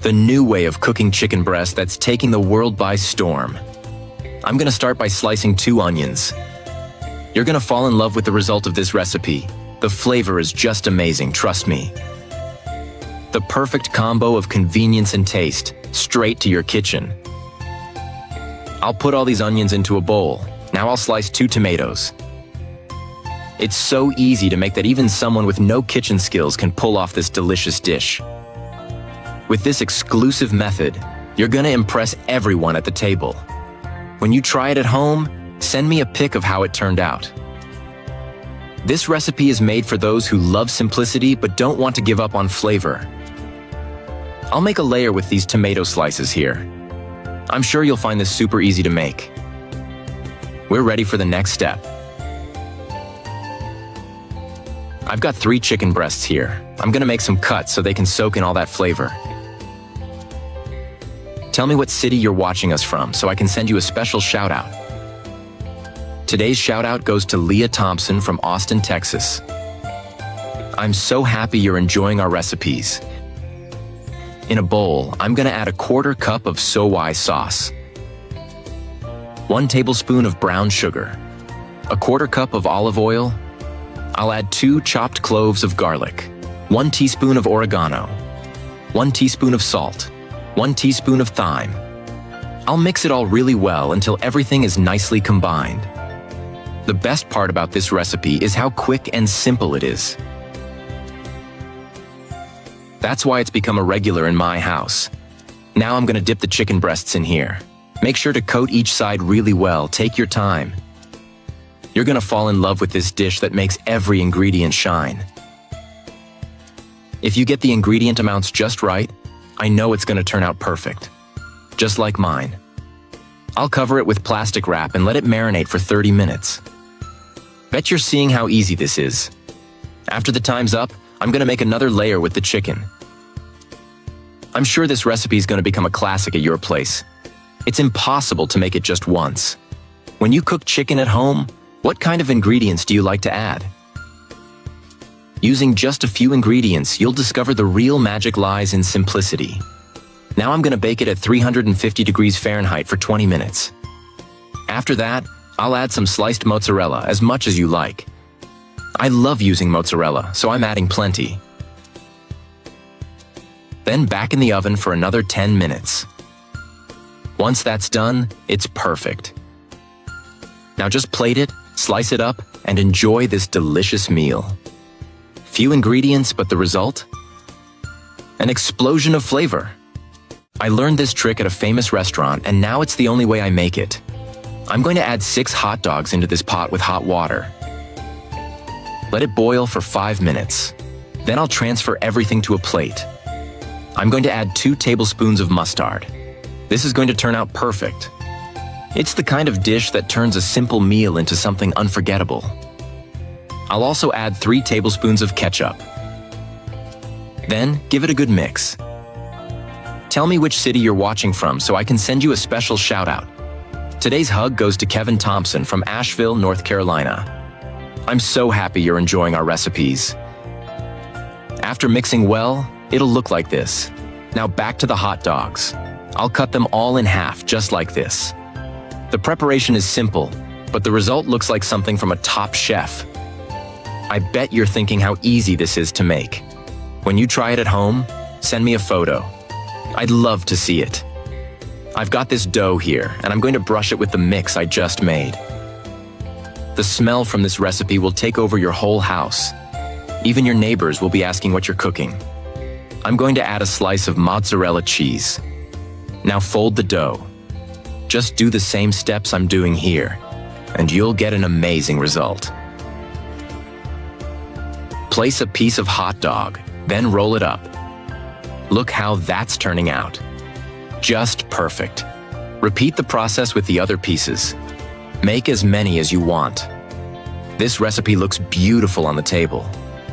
the new way of cooking chicken breast that's taking the world by storm. I'm gonna start by slicing 2 onions. You're gonna fall in love with the result of this recipe. The flavor is just amazing, trust me. The perfect combo of convenience and taste, straight to your kitchen. I'll put all these onions into a bowl. Now I'll slice 2 tomatoes. It's so easy to make that even someone with no kitchen skills can pull off this delicious dish. With this exclusive method, you're gonna impress everyone at the table. When you try it at home, send me a pic of how it turned out. This recipe is made for those who love simplicity but don't want to give up on flavor. I'll make a layer with these tomato slices here. I'm sure you'll find this super easy to make. We're ready for the next step. I've got 3 chicken breasts here. I'm gonna make some cuts so they can soak in all that flavor. Tell me what city you're watching us from so I can send you a special shout out. Today's shout out goes to Leah Thompson from Austin, Texas. I'm so happy you're enjoying our recipes. In a bowl, I'm gonna add a 1/4 cup of soy sauce, 1 tablespoon of brown sugar, a 1/4 cup of olive oil. I'll add 2 chopped cloves of garlic, 1 teaspoon of oregano, 1 teaspoon of salt, 1 teaspoon of thyme. I'll mix it all really well until everything is nicely combined. The best part about this recipe is how quick and simple it is. That's why it's become a regular in my house. Now I'm gonna dip the chicken breasts in here. Make sure to coat each side really well, take your time. You're gonna fall in love with this dish that makes every ingredient shine. If you get the ingredient amounts just right, I know it's gonna turn out perfect. Just like mine. I'll cover it with plastic wrap and let it marinate for 30 minutes. Bet you're seeing how easy this is. After the time's up, I'm gonna make another layer with the chicken. I'm sure this recipe is gonna become a classic at your place. It's impossible to make it just once. When you cook chicken at home, what kind of ingredients do you like to add? Using just a few ingredients, you'll discover the real magic lies in simplicity. Now I'm gonna bake it at 350 degrees Fahrenheit for 20 minutes. After that, I'll add some sliced mozzarella, as much as you like. I love using mozzarella, so I'm adding plenty. Then back in the oven for another 10 minutes. Once that's done, it's perfect. Now just plate it, slice it up, and enjoy this delicious meal. Few ingredients, but the result? An explosion of flavor. I learned this trick at a famous restaurant, and now it's the only way I make it. I'm going to add 6 hot dogs into this pot with hot water. Let it boil for 5 minutes. Then I'll transfer everything to a plate. I'm going to add 2 tablespoons of mustard. This is going to turn out perfect. It's the kind of dish that turns a simple meal into something unforgettable. I'll also add 3 tablespoons of ketchup. Then, give it a good mix. Tell me which city you're watching from so I can send you a special shout out. Today's hug goes to Kevin Thompson from Asheville, North Carolina. I'm so happy you're enjoying our recipes. After mixing well, it'll look like this. Now back to the hot dogs. I'll cut them all in half, just like this. The preparation is simple, but the result looks like something from a top chef. I bet you're thinking how easy this is to make. When you try it at home, send me a photo. I'd love to see it. I've got this dough here, and I'm going to brush it with the mix I just made. The smell from this recipe will take over your whole house. Even your neighbors will be asking what you're cooking. I'm going to add a slice of mozzarella cheese. Now fold the dough. Just do the same steps I'm doing here, and you'll get an amazing result. Place a piece of hot dog, then roll it up. Look how that's turning out. Just perfect. Repeat the process with the other pieces. Make as many as you want. This recipe looks beautiful on the table,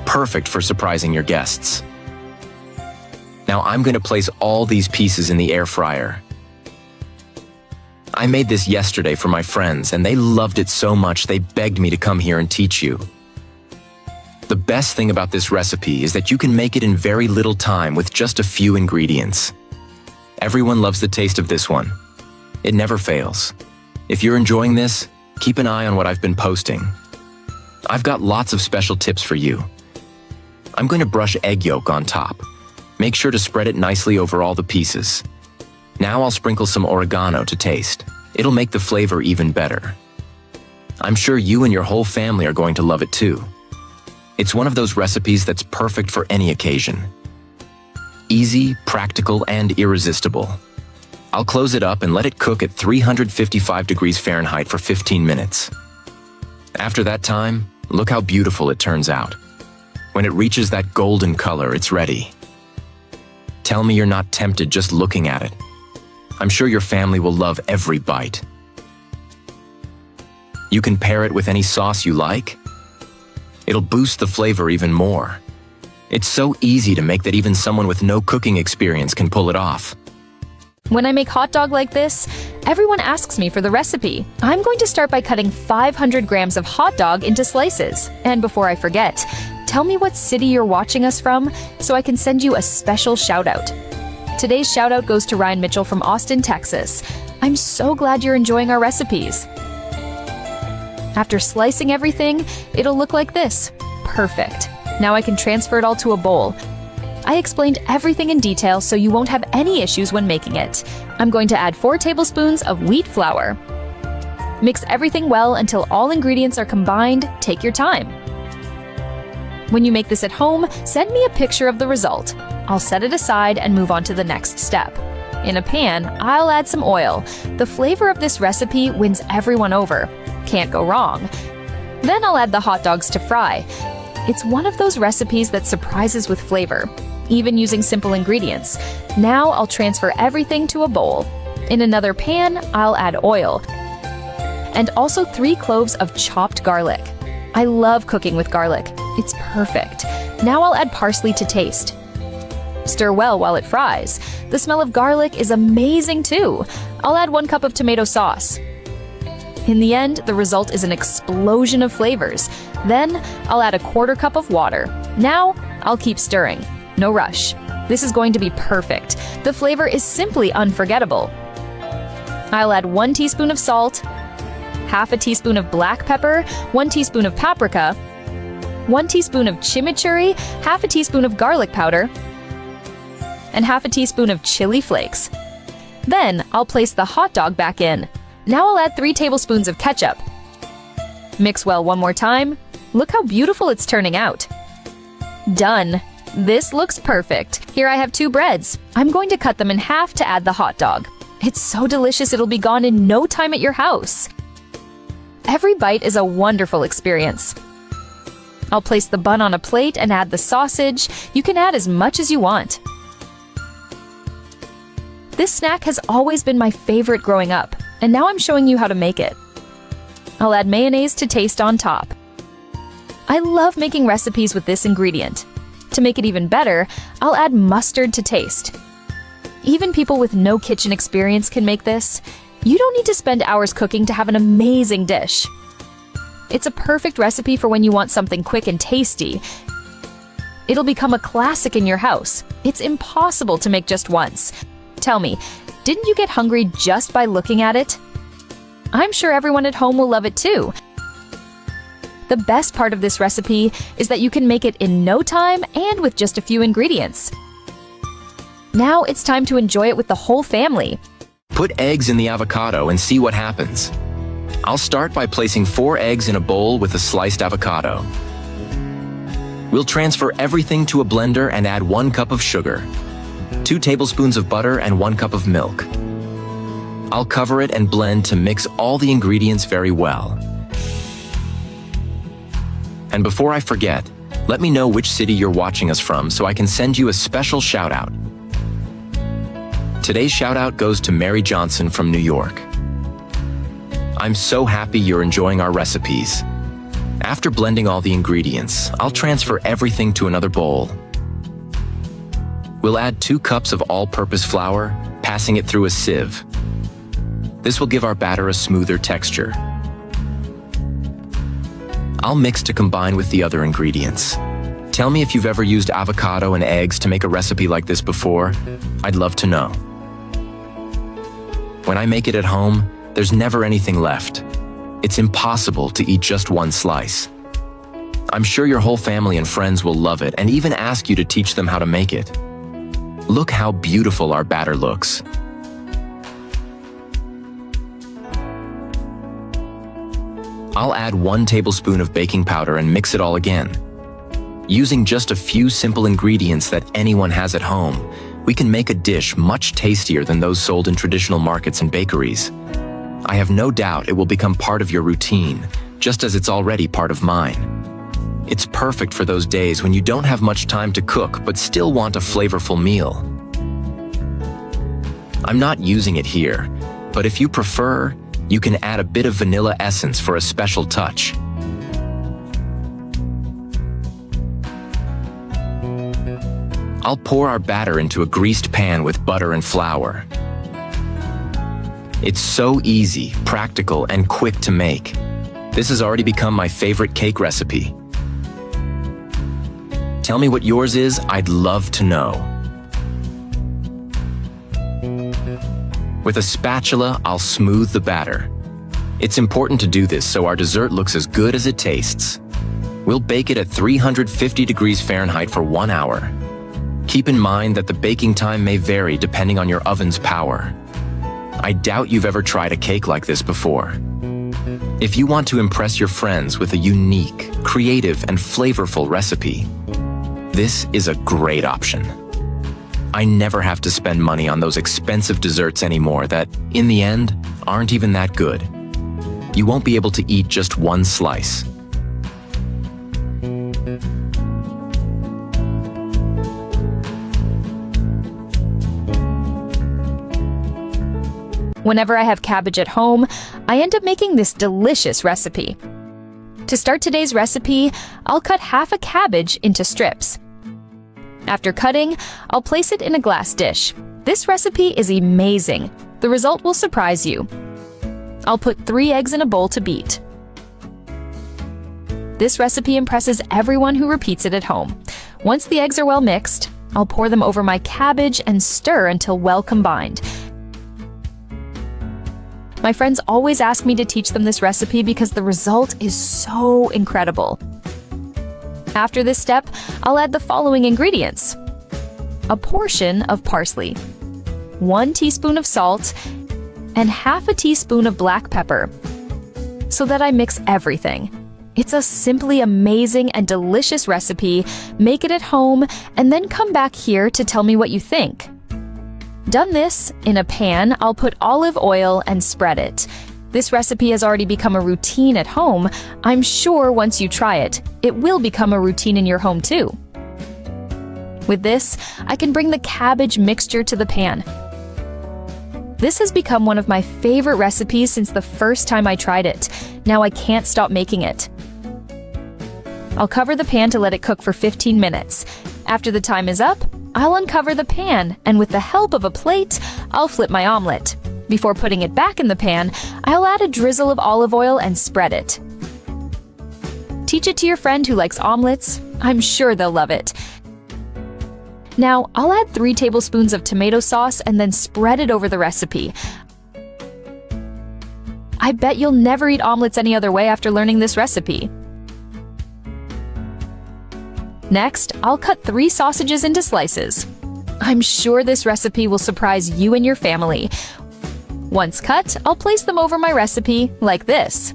perfect for surprising your guests. Now I'm going to place all these pieces in the air fryer. I made this yesterday for my friends, and they loved it so much they begged me to come here and teach you. The best thing about this recipe is that you can make it in very little time with just a few ingredients. Everyone loves the taste of this one. It never fails. If you're enjoying this, keep an eye on what I've been posting. I've got lots of special tips for you. I'm going to brush egg yolk on top. Make sure to spread it nicely over all the pieces. Now I'll sprinkle some oregano to taste. It'll make the flavor even better. I'm sure you and your whole family are going to love it too. It's one of those recipes that's perfect for any occasion. Easy, practical, and irresistible. I'll close it up and let it cook at 355 degrees Fahrenheit for 15 minutes. After that time, look how beautiful it turns out. When it reaches that golden color, it's ready. Tell me you're not tempted just looking at it. I'm sure your family will love every bite. You can pair it with any sauce you like. It'll boost the flavor even more. It's so easy to make that even someone with no cooking experience can pull it off. When I make hot dog like this, everyone asks me for the recipe. I'm going to start by cutting 500 grams of hot dog into slices. And before I forget, tell me what city you're watching us from so I can send you a special shout out. Today's shout out goes to Ryan Mitchell from Austin, Texas. I'm so glad you're enjoying our recipes. After slicing everything, it'll look like this. Perfect. Now I can transfer it all to a bowl. I explained everything in detail so you won't have any issues when making it. I'm going to add 4 tablespoons of wheat flour. Mix everything well until all ingredients are combined. Take your time. When you make this at home, send me a picture of the result. I'll set it aside and move on to the next step. In a pan, I'll add some oil. The flavor of this recipe wins everyone over. Can't go wrong. Then I'll add the hot dogs to fry. It's one of those recipes that surprises with flavor, even using simple ingredients. Now I'll transfer everything to a bowl. In another pan, I'll add oil and also 3 cloves of chopped garlic. I love cooking with garlic. It's perfect. Now I'll add parsley to taste. Stir well while it fries. The smell of garlic is amazing too. I'll add 1 cup of tomato sauce. In the end, the result is an explosion of flavors. Then I'll add a 1/4 cup of water. Now I'll keep stirring. No rush. This is going to be perfect. The flavor is simply unforgettable. I'll add 1 teaspoon of salt, half a teaspoon of black pepper, 1 teaspoon of paprika, 1 teaspoon of chimichurri, half a teaspoon of garlic powder, and half a teaspoon of chili flakes. Then I'll place the hot dog back in. Now I'll add 3 tablespoons of ketchup. Mix well one more time. Look how beautiful it's turning out. Done. This looks perfect. Here I have 2 breads. I'm going to cut them in half to add the hot dog. It's so delicious it'll be gone in no time at your house. Every bite is a wonderful experience. I'll place the bun on a plate and add the sausage. You can add as much as you want. This snack has always been my favorite growing up, and now I'm showing you how to make it. I'll add mayonnaise to taste on top. I love making recipes with this ingredient. To make it even better, I'll add mustard to taste. Even people with no kitchen experience can make this. You don't need to spend hours cooking to have an amazing dish. It's a perfect recipe for when you want something quick and tasty. It'll become a classic in your house. It's impossible to make just once. Tell me, didn't you get hungry just by looking at it? I'm sure everyone at home will love it too. The best part of this recipe is that you can make it in no time and with just a few ingredients. Now it's time to enjoy it with the whole family. Put eggs in the avocado and see what happens. I'll start by placing 4 eggs in a bowl with a sliced avocado. We'll transfer everything to a blender and add 1 cup of sugar, 2 tablespoons of butter, and 1 cup of milk. I'll cover it and blend to mix all the ingredients very well. And before I forget, let me know which city you're watching us from so I can send you a special shout out. Today's shout out goes to Mary Johnson from New York. I'm so happy you're enjoying our recipes. After blending all the ingredients, I'll transfer everything to another bowl. We'll add 2 cups of all-purpose flour, passing it through a sieve. This will give our batter a smoother texture. I'll mix to combine with the other ingredients. Tell me if you've ever used avocado and eggs to make a recipe like this before. I'd love to know. When I make it at home, there's never anything left. It's impossible to eat just one slice. I'm sure your whole family and friends will love it and even ask you to teach them how to make it. Look how beautiful our batter looks. I'll add 1 tablespoon of baking powder and mix it all again. Using just a few simple ingredients that anyone has at home, we can make a dish much tastier than those sold in traditional markets and bakeries. I have no doubt it will become part of your routine, just as it's already part of mine. It's perfect for those days when you don't have much time to cook but still want a flavorful meal. I'm not using it here, but if you prefer, you can add a bit of vanilla essence for a special touch. I'll pour our batter into a greased pan with butter and flour. It's so easy, practical, and quick to make. This has already become my favorite cake recipe. Tell me what yours is, I'd love to know. With a spatula, I'll smooth the batter. It's important to do this so our dessert looks as good as it tastes. We'll bake it at 350 degrees Fahrenheit for 1 hour. Keep in mind that the baking time may vary depending on your oven's power. I doubt you've ever tried a cake like this before. If you want to impress your friends with a unique, creative, and flavorful recipe, this is a great option. I never have to spend money on those expensive desserts anymore that, in the end, aren't even that good. You won't be able to eat just one slice. Whenever I have cabbage at home, I end up making this delicious recipe. To start today's recipe, I'll cut half a cabbage into strips. After cutting, I'll place it in a glass dish. This recipe is amazing. The result will surprise you. I'll put 3 eggs in a bowl to beat. This recipe impresses everyone who repeats it at home. Once the eggs are well mixed, I'll pour them over my cabbage and stir until well combined. My friends always ask me to teach them this recipe because the result is so incredible. After this step, I'll add the following ingredients: a portion of parsley, 1 teaspoon of salt, and half a teaspoon of black pepper, so that I mix everything. It's a simply amazing and delicious recipe. Make it at home and then come back here to tell me what you think. Done this, in a pan, I'll put olive oil and spread it. This recipe has already become a routine at home. I'm sure once you try it, it will become a routine in your home too. With this, I can bring the cabbage mixture to the pan. This has become one of my favorite recipes since the first time I tried it. Now I can't stop making it. I'll cover the pan to let it cook for 15 minutes. After the time is up, I'll uncover the pan, and with the help of a plate, I'll flip my omelet. Before putting it back in the pan, I'll add a drizzle of olive oil and spread it. Teach it to your friend who likes omelets. I'm sure they'll love it. Now, I'll add 3 tablespoons of tomato sauce and then spread it over the recipe. I bet you'll never eat omelets any other way after learning this recipe. Next, I'll cut 3 sausages into slices. I'm sure this recipe will surprise you and your family. Once cut, I'll place them over my recipe like this.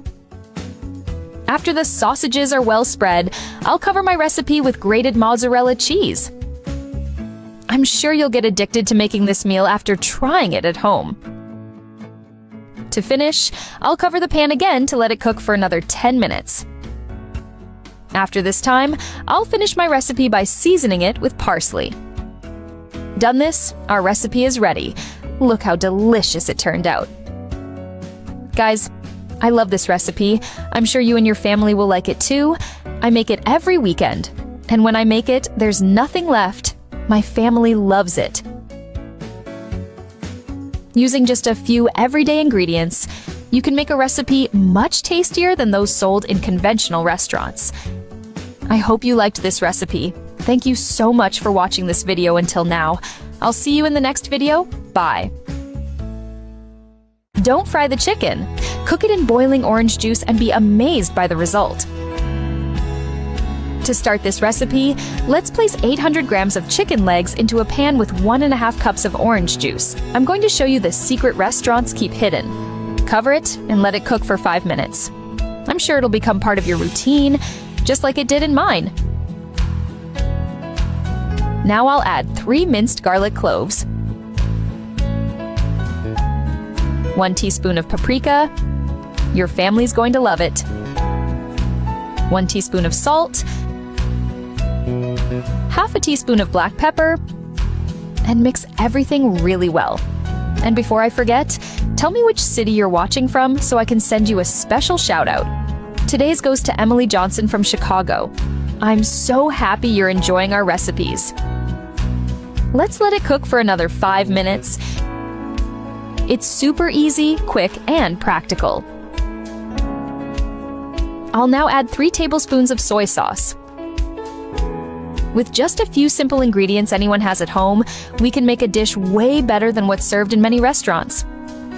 After the sausages are well spread, I'll cover my recipe with grated mozzarella cheese. I'm sure you'll get addicted to making this meal after trying it at home. To finish, I'll cover the pan again to let it cook for another 10 minutes. After this time, I'll finish my recipe by seasoning it with parsley. Done this, our recipe is ready. Look how delicious it turned out. Guys, I love this recipe. I'm sure you and your family will like it too. I make it every weekend. And when I make it, there's nothing left. My family loves it. Using just a few everyday ingredients, you can make a recipe much tastier than those sold in conventional restaurants. I hope you liked this recipe. Thank you so much for watching this video until now. I'll see you in the next video. Bye. Don't fry the chicken. Cook it in boiling orange juice and be amazed by the result. To start this recipe, let's place 800 grams of chicken legs into a pan with 1.5 cups of orange juice. I'm going to show you the secret restaurants keep hidden. Cover it and let it cook for 5 minutes. I'm sure it'll become part of your routine, just like it did in mine. Now I'll add 3 minced garlic cloves, 1 teaspoon of paprika. Your family's going to love it. 1 teaspoon of salt, half a teaspoon of black pepper, and mix everything really well. And before I forget, tell me which city you're watching from so I can send you a special shout out. Today's goes to Emily Johnson from Chicago. I'm so happy you're enjoying our recipes. Let's let it cook for another 5 minutes. It's super easy, quick, and practical. I'll now add 3 tablespoons of soy sauce. With just a few simple ingredients anyone has at home, we can make a dish way better than what's served in many restaurants.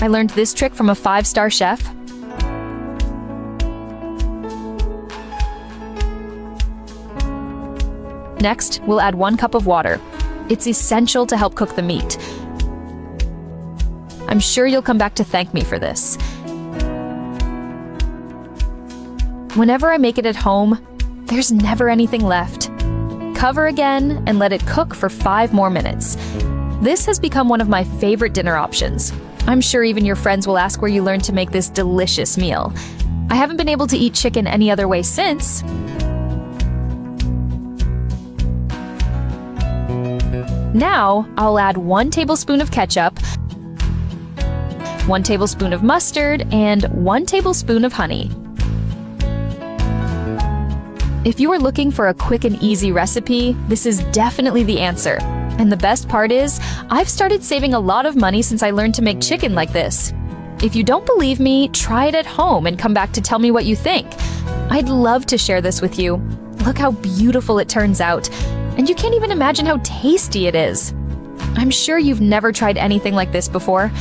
I learned this trick from a 5-star chef. Next, we'll add 1 cup of water. It's essential to help cook the meat. I'm sure you'll come back to thank me for this. Whenever I make it at home, there's never anything left. Cover again and let it cook for 5 more minutes. This has become one of my favorite dinner options. I'm sure even your friends will ask where you learned to make this delicious meal. I haven't been able to eat chicken any other way since. Now, I'll add 1 tablespoon of ketchup, 1 tablespoon of mustard, and 1 tablespoon of honey. If you are looking for a quick and easy recipe, this is definitely the answer. And the best part is, I've started saving a lot of money since I learned to make chicken like this. If you don't believe me, try it at home and come back to tell me what you think. I'd love to share this with you. Look how beautiful it turns out. And you can't even imagine how tasty it is. I'm sure you've never tried anything like this before.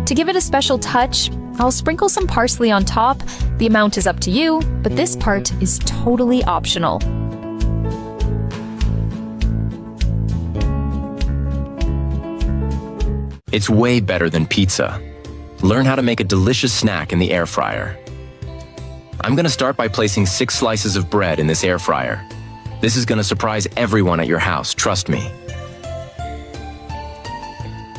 To give it a special touch, I'll sprinkle some parsley on top. The amount is up to you, but this part is totally optional. It's way better than pizza. Learn how to make a delicious snack in the air fryer. I'm going to start by placing 6 slices of bread in this air fryer. This is going to surprise everyone at your house, trust me.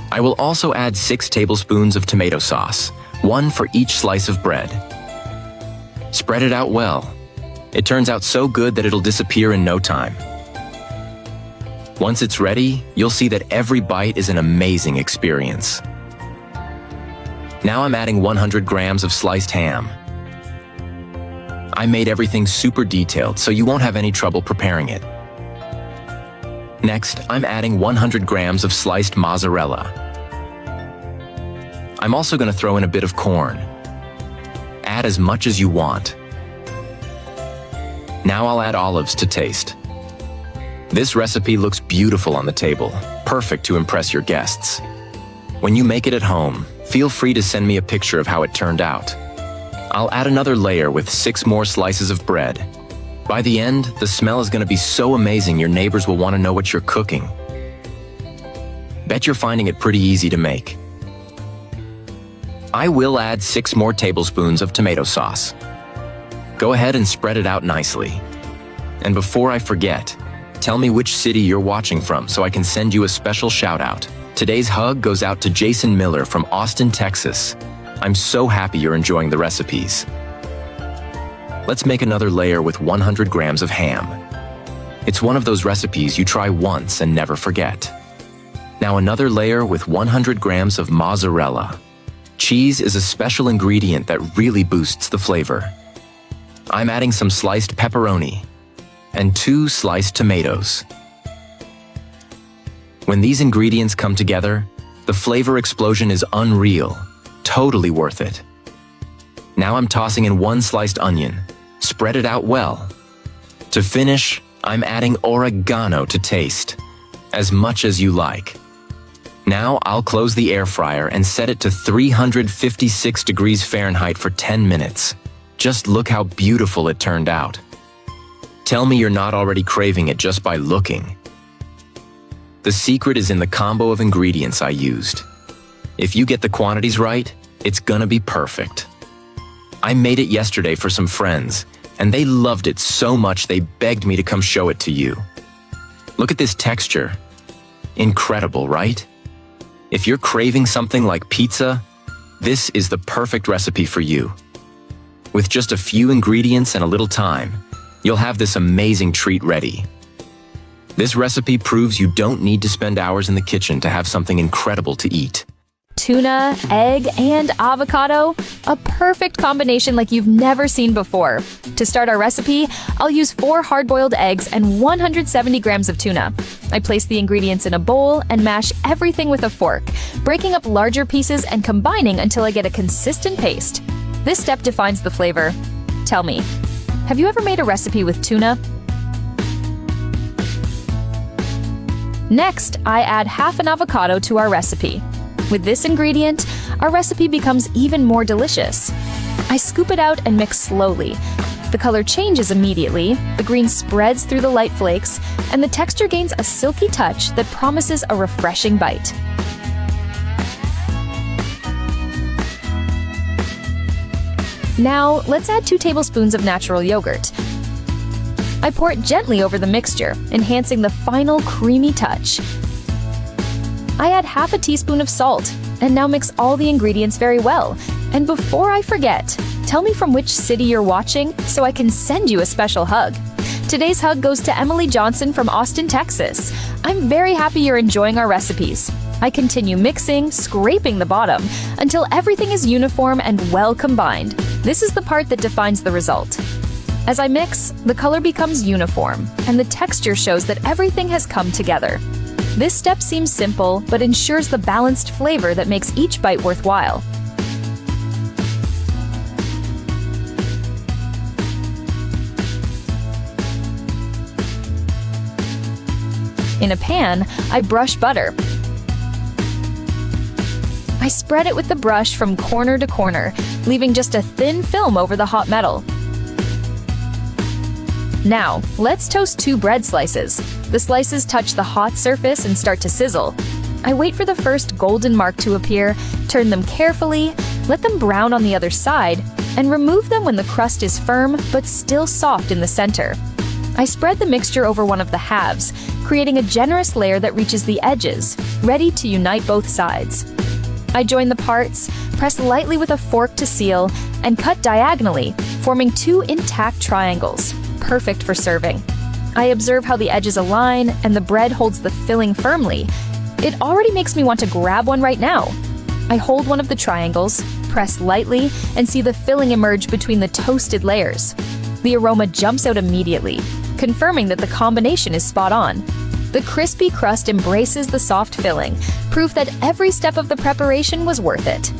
I will also add 6 tablespoons of tomato sauce, 1 for each slice of bread. Spread it out well. It turns out so good that it'll disappear in no time. Once it's ready, you'll see that every bite is an amazing experience. Now I'm adding 100 grams of sliced ham. I made everything super detailed, so you won't have any trouble preparing it. Next, I'm adding 100 grams of sliced mozzarella. I'm also going to throw in a bit of corn. Add as much as you want. Now I'll add olives to taste. This recipe looks beautiful on the table, perfect to impress your guests. When you make it at home, feel free to send me a picture of how it turned out. I'll add another layer with 6 more slices of bread. By the end, the smell is going to be so amazing your neighbors will want to know what you're cooking. Bet you're finding it pretty easy to make. I will add 6 more tablespoons of tomato sauce. Go ahead and spread it out nicely. And before I forget, tell me which city you're watching from so I can send you a special shout out. Today's hug goes out to Jason Miller from Austin, Texas. I'm so happy you're enjoying the recipes. Let's make another layer with 100 grams of ham. It's one of those recipes you try once and never forget. Now another layer with 100 grams of mozzarella. Cheese is a special ingredient that really boosts the flavor. I'm adding some sliced pepperoni and 2 sliced tomatoes. When these ingredients come together, The flavor explosion is unreal. Totally worth it. Now I'm tossing in 1 sliced onion. Spread it out well. To finish, I'm adding oregano to taste, as much as you like. Now I'll close the air fryer and set it to 356 degrees Fahrenheit for 10 minutes. Just look how beautiful it turned out. Tell me you're not already craving it just by looking. The secret is in the combo of ingredients I used. If you get the quantities right, it's gonna be perfect. I made it yesterday for some friends, and they loved it so much they begged me to come show it to you. Look at this texture. Incredible, right? If you're craving something like pizza, this is the perfect recipe for you. With just a few ingredients and a little time, you'll have this amazing treat ready. This recipe proves you don't need to spend hours in the kitchen to have something incredible to eat. Tuna, egg, and avocado, a perfect combination like you've never seen before. To start our recipe, I'll use 4 hard-boiled eggs and 170 grams of tuna. I place the ingredients in a bowl and mash everything with a fork, breaking up larger pieces and combining until I get a consistent paste. This step defines the flavor. Tell me, have you ever made a recipe with tuna? Next, I add half an avocado to our recipe. With this ingredient, our recipe becomes even more delicious. I scoop it out and mix slowly. The color changes immediately, the green spreads through the light flakes, and the texture gains a silky touch that promises a refreshing bite. Now, let's add 2 tablespoons of natural yogurt. I pour it gently over the mixture, enhancing the final creamy touch. I add half a teaspoon of salt, and now mix all the ingredients very well. And before I forget, tell me from which city you're watching so I can send you a special hug. Today's hug goes to Emily Johnson from Austin, Texas. I'm very happy you're enjoying our recipes. I continue mixing, scraping the bottom, until everything is uniform and well combined. This is the part that defines the result. As I mix, the color becomes uniform, and the texture shows that everything has come together. This step seems simple, but ensures the balanced flavor that makes each bite worthwhile. In a pan, I brush butter. I spread it with the brush from corner to corner, leaving just a thin film over the hot metal. Now, let's toast 2 bread slices. The slices touch the hot surface and start to sizzle. I wait for the first golden mark to appear, turn them carefully, let them brown on the other side, and remove them when the crust is firm but still soft in the center. I spread the mixture over one of the halves, creating a generous layer that reaches the edges, ready to unite both sides. I join the parts, press lightly with a fork to seal, and cut diagonally, forming 2 intact triangles, perfect for serving. I observe how the edges align and the bread holds the filling firmly. It already makes me want to grab one right now. I hold one of the triangles, press lightly, and see the filling emerge between the toasted layers. The aroma jumps out immediately, confirming that the combination is spot on. The crispy crust embraces the soft filling, proof that every step of the preparation was worth it.